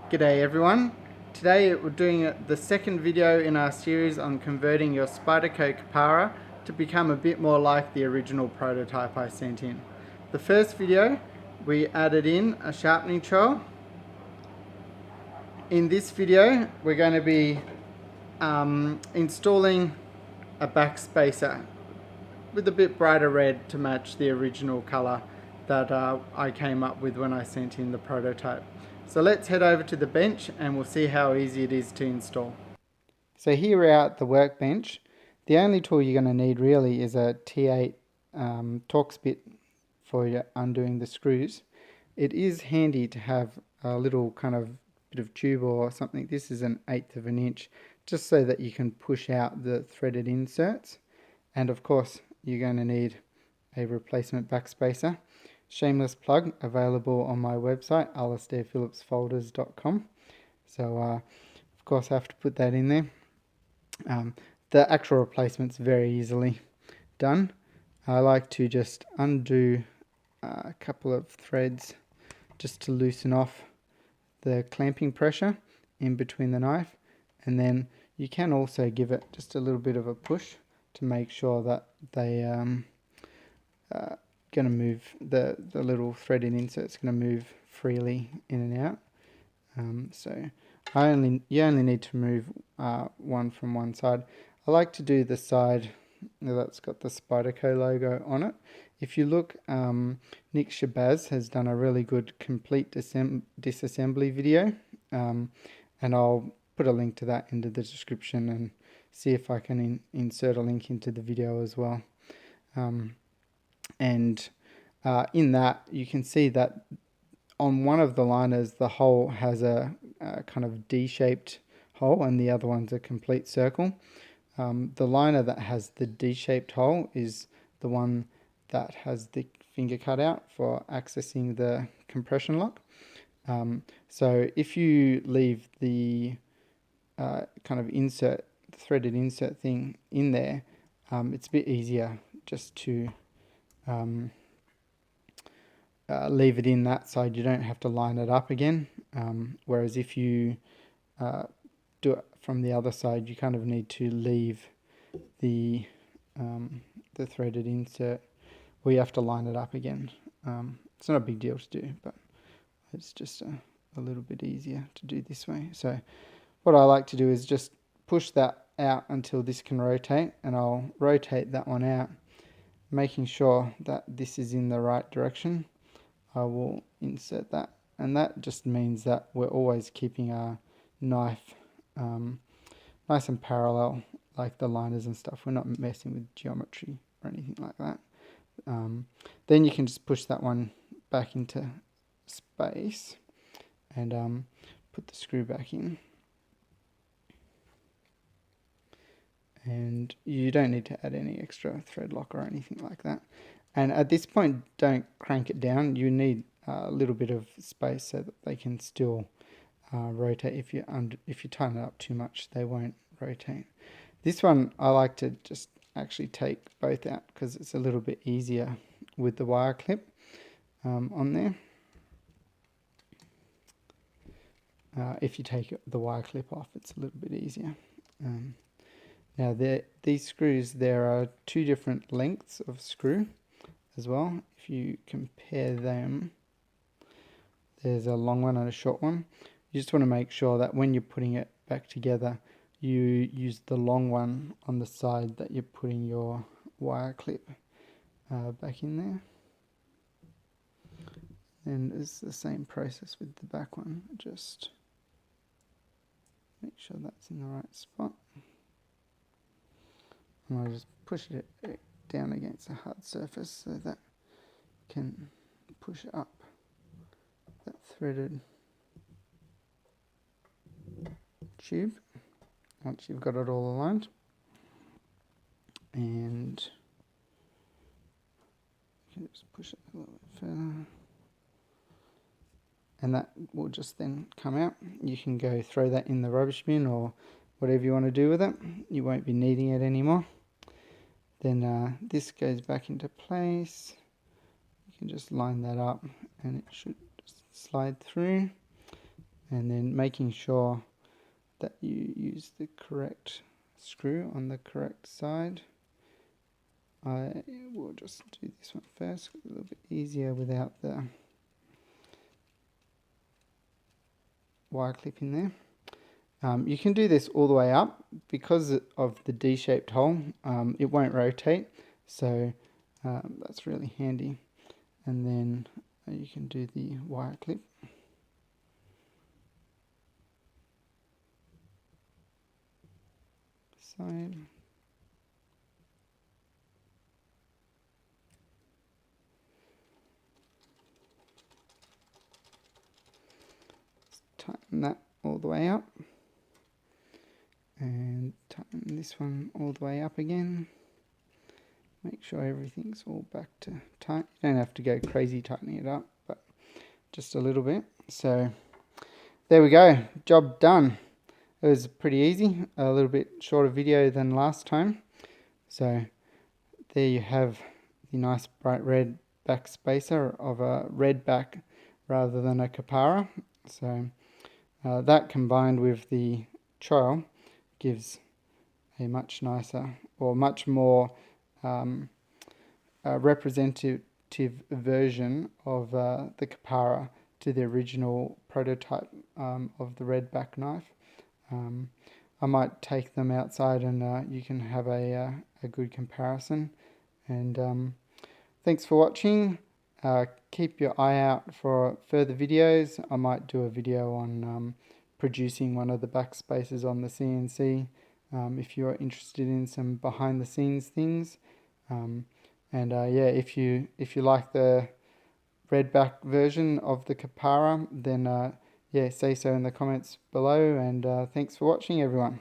G'day everyone. Today we're doing the second video in our series on converting your Spyderco Kapara to become a bit more like the original prototype I sent in. The first video we added in a sharpening trowel. In this video we're going to be installing a backspacer with a bit brighter red to match the original colour that I came up with when I sent in the prototype. So let's head over to the bench and we'll see how easy it is to install. So here we're at the workbench. The only tool you're going to need really is a T8 Torx bit for your undoing the screws. It is handy to have a little kind of bit of tube or something. This is an 1/8 of an inch, just so that you can push out the threaded inserts. And of course you're going to need a replacement backspacer. Shameless plug, available on my website, alastairphillipsfolders.com. So of course I have to put that in there. The actual replacement's very easily done. I like to just undo a couple of threads just to loosen off the clamping pressure in between the knife, and then you can also give it just a little bit of a push to make sure that they going to move, the little threaded insert's going to move freely in and out. So you only need to move one from one side. I like to do the side that's got the Spyderco logo on it. If you look, Nick Shabazz has done a really good complete disassembly video, and I'll put a link to that into the description and see if I can insert a link into the video as well. And in that you can see that on one of the liners the hole has a kind of D-shaped hole and the other one's a complete circle. The liner that has the D-shaped hole is the one that has the finger cut out for accessing the compression lock. So if you leave the kind of insert, the threaded insert thing in there, it's a bit easier just to leave it in that side. You don't have to line it up again, whereas if you do it from the other side, you kind of need to leave the threaded insert, or you have to line it up again. It's not a big deal to do, but it's just a little bit easier to do this way. So what I like to do is just push that out until this can rotate, and I'll rotate that one out, making sure that this is in the right direction. I will insert that, and that just means that we're always keeping our knife nice and parallel, like the liners and stuff. We're not messing with geometry or anything like that. Then you can just push that one back into space and put the screw back in. And you don't need to add any extra thread lock or anything like that. And at this point, don't crank it down. You need a little bit of space so that they can still rotate. If you tighten it up too much, they won't rotate. This one I like to just actually take both out because it's a little bit easier with the wire clip on there. If you take the wire clip off, it's a little bit easier. Now these screws, there are two different lengths of screw as well. If you compare them, there's a long one and a short one. You just want to make sure that when you're putting it back together, you use the long one on the side that you're putting your wire clip back in there. And it's the same process with the back one. Just make sure that's in the right spot. And I'll just push it down against a hard surface so that you can push up that threaded tube once you've got it all aligned. And you can just push it a little bit further. And that will just then come out. You can go throw that in the rubbish bin or whatever you want to do with it. You won't be needing it anymore. Then this goes back into place. can just line that up and it should just slide through, and then making sure that you use the correct screw on the correct side. I will just do this one first, a little bit easier without the wire clip in there. You can do this all the way up. Because of the D-shaped hole, it won't rotate, so that's really handy. And then you can do the wire clip. Side. Tighten that all the way up, and tighten this one all the way up again. Make sure everything's all back to tight. You don't have to go crazy tightening it up, but just a little bit. So there we go, job done. It was pretty easy, a little bit shorter video than last time. So there you have the nice bright red backspacer of a Redback rather than a Kapara. So that combined with the choil gives a much nicer, or much more representative version of the Kapara to the original prototype of the Redback knife. I might take them outside and you can have a good comparison. And thanks for watching. Keep your eye out for further videos. I might do a video on producing one of the backspacers on the CNC if you're interested in some behind the scenes things. Yeah, if you like the Redback version of the Kapara, then yeah, say so in the comments below. And thanks for watching, everyone.